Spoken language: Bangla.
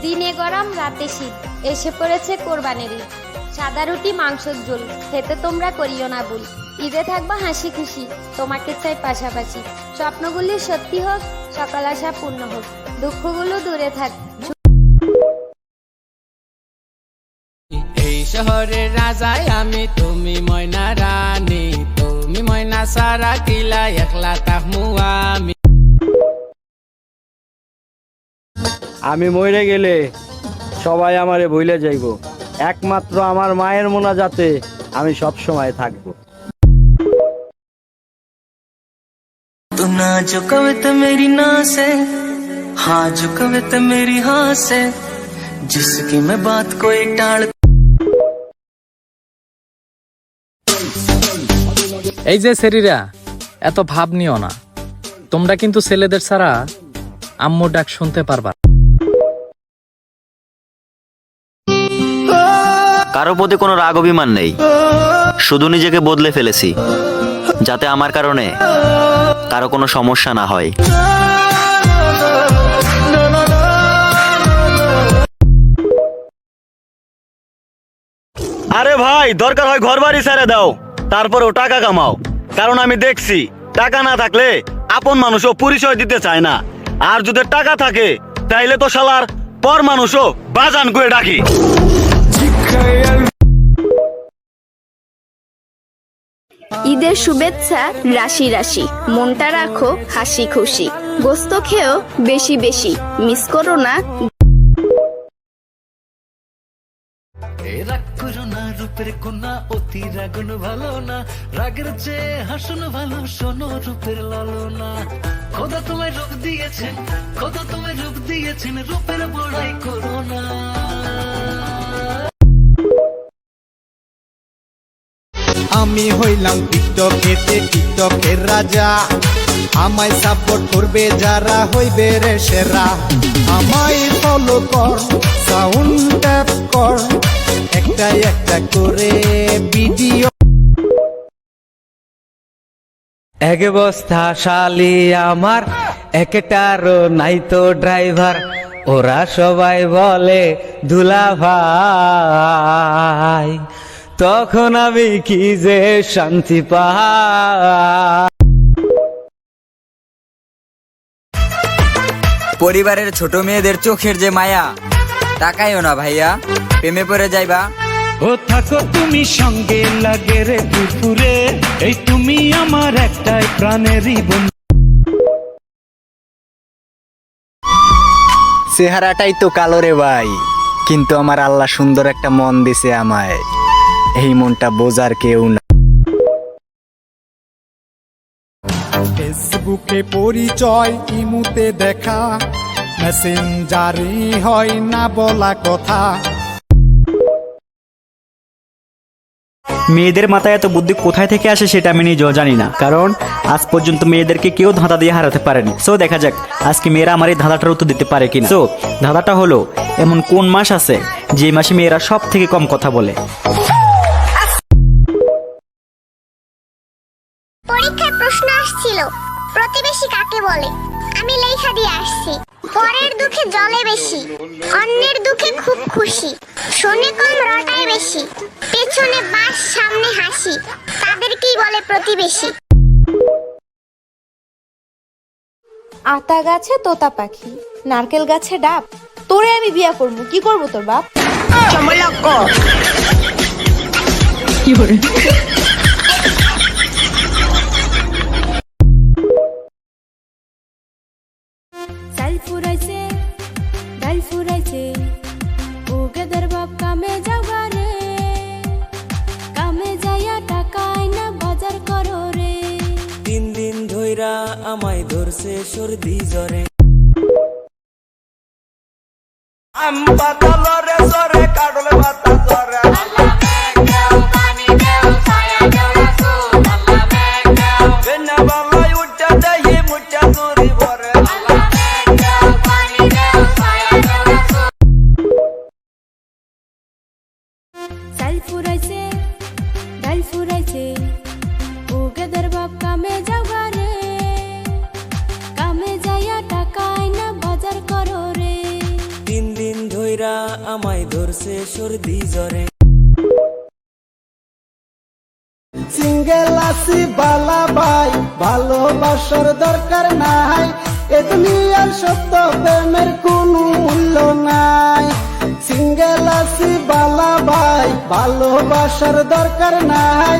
দিনে গরম রাতে শীত, এসে পড়েছে কোরবানির ঈদ। সাদা রুটি মাংসের ঝোল খেতে তোমরা করিও না ভুল। ঈদে থাকবো হাসি খুশি, তোমাকে চাই পাশাপাশি। স্বপ্নগুলি সত্যি হোক, সকাল আশা পূর্ণ হোক, দুঃখগুলো দূরে থাক। এই শহরের রাজাই আমি, তুমি ময়না রানী। তুমি ময়না সারা কিলা একলা তাহমু আমি। আমি মরে গেলে সবাই আমারে ভুলে যাইব, একমাত্র আমার মায়ের মোনাজাতে আমি সব সময় থাকবো। तू ना जो कवे तो मेरी ना से, हाँ जो कवे तो मेरी हाँ से, जिसकी मैं बात कोई टाल। এই যে সেরিরা, এত ভাব নিও না। তোমরা কিন্তু ছেলেদের ছাড়া আম্মু ডাক শুনতে পারবা। কারো প্রতি কোনো রাগ অভিমান নেই, শুধু নিজেকে বদলে ফেলেছি যাতে আমার কারণে কারো কোনো সমস্যা না হয়। আরে ভাই, দরকার হয় ঘর বাড়ি ছেড়ে দাও, তারপরেও টাকা কামাও। কারণ আমি দেখছি টাকা না থাকলে আপন মানুষও পরিচয় দিতে চায় না, আর যদি টাকা থাকে তাইলে তো শালার পর মানুষও বাজান করে ডাকি। ঈদের শুভেচ্ছা রাশি রাশি, মনটা রাখো হাসি খুশি। গোস্ত খেও বেশি বেশি, মিস করো না। রাগ করো না রূপের কোনা, অতি রাগুন ভালো না। রাগের চেয়ে হাসুন ভালো, শোনো রূপের লালনা। খোদা তোমায় রূপ দিয়েছেন, খোদা তোমায় রূপ দিয়েছেন, রূপের বড়াই করো না। আমি হইলাম টিকটকেতে টিকটকের রাজা, আমায় সাপোর্ট করবে যারা হইবে রে সেরা। আমায় ফলো কর, সাউন্ড ট্যাপ কর, একটা একটা করে ভিডিও। এক বস্তা শালি আমার, একটারও নাই তো ড্রাইভার। ওরা সবাই বলে দুলা ভাই, তখন আমি কি যে শান্তি পাই। পরিবারের ছোট মেয়েদের চোখের যে মায়া, তাকাইও না ভাইয়া, প্রেমে পড়ে যাইবা। ও থাকো তুমি সঙ্গে লাগে রে দুপুরে, এই তুমি আমার একটাই প্রাণেরই বন্ধু। চেহারাটাই তো কালো রে ভাই, কিন্তু আমার আল্লাহ সুন্দর একটা মন দিছে আমায়, এই মনটা বোঝার কেউ না। ফেসবুকে পরিচয়, ইমুতে দেখা, মেসেঞ্জারে হয় না বলা কথা। মেয়েদের মাথায় এত বুদ্ধি কোথায় থেকে আসে সেটা আমি নিজেও জানি না, কারণ আজ পর্যন্ত মেয়েদেরকে কেউ ধাঁধা দিয়ে হারাতে পারেনি। সো দেখা যাক আজকে মেয়েরা আমার এই ধাঁধাটার উত্তর দিতে পারে কিনা। সো ধাঁধাটা হলো, এমন কোন মাস আছে যে মাসে মেয়েরা সব থেকে কম কথা বলে? পরীক্ষায় প্রশ্ন আসছিল, প্রতিবেশী কাকে বলে? আমি লেখা দিয়ে আসছি, পরের দুঃখে জলে বেশি, অন্যের দুঃখে খুব খুশি, শোনে কম রটায় বেশি, পেছনে বাস সামনে হাসি, তাদেরকেই বলে প্রতিবেশী। আতা গাছে তোতা পাখি, নারকেল গাছে ডাব, তোরে আমি বিয়া করবো, কি করবো তোর বাপ? কি করে? চাল ফুরাইছে, ডাল ফুরাইছে, ও গেদের বাপ কামে যাওয়া রে, কামে যাইয়া টাকায় না বাজার করো রে। 3 দিন ধইরা আমায় ধরছে সর্দি জ্বরে। চাল ফুরাইছে, ডাল ফুরাইছে, ও গেদের বাপ কামে যাওয়া রে, কামে যাইয়া টাকায় না বাজার করো রে। 3 দিন কইরা আমায় ধরছে সর্দি জ্বরে। সিঙ্গেল আছি বালা ভাই, ভালোবাসার দরকার নাই, এ দুনিয়ার সত্য প্রেমের কোনো মূল্য নাই। সিঙ্গেল আছি বালা ভাই, ভালোবাসার দরকার নাই,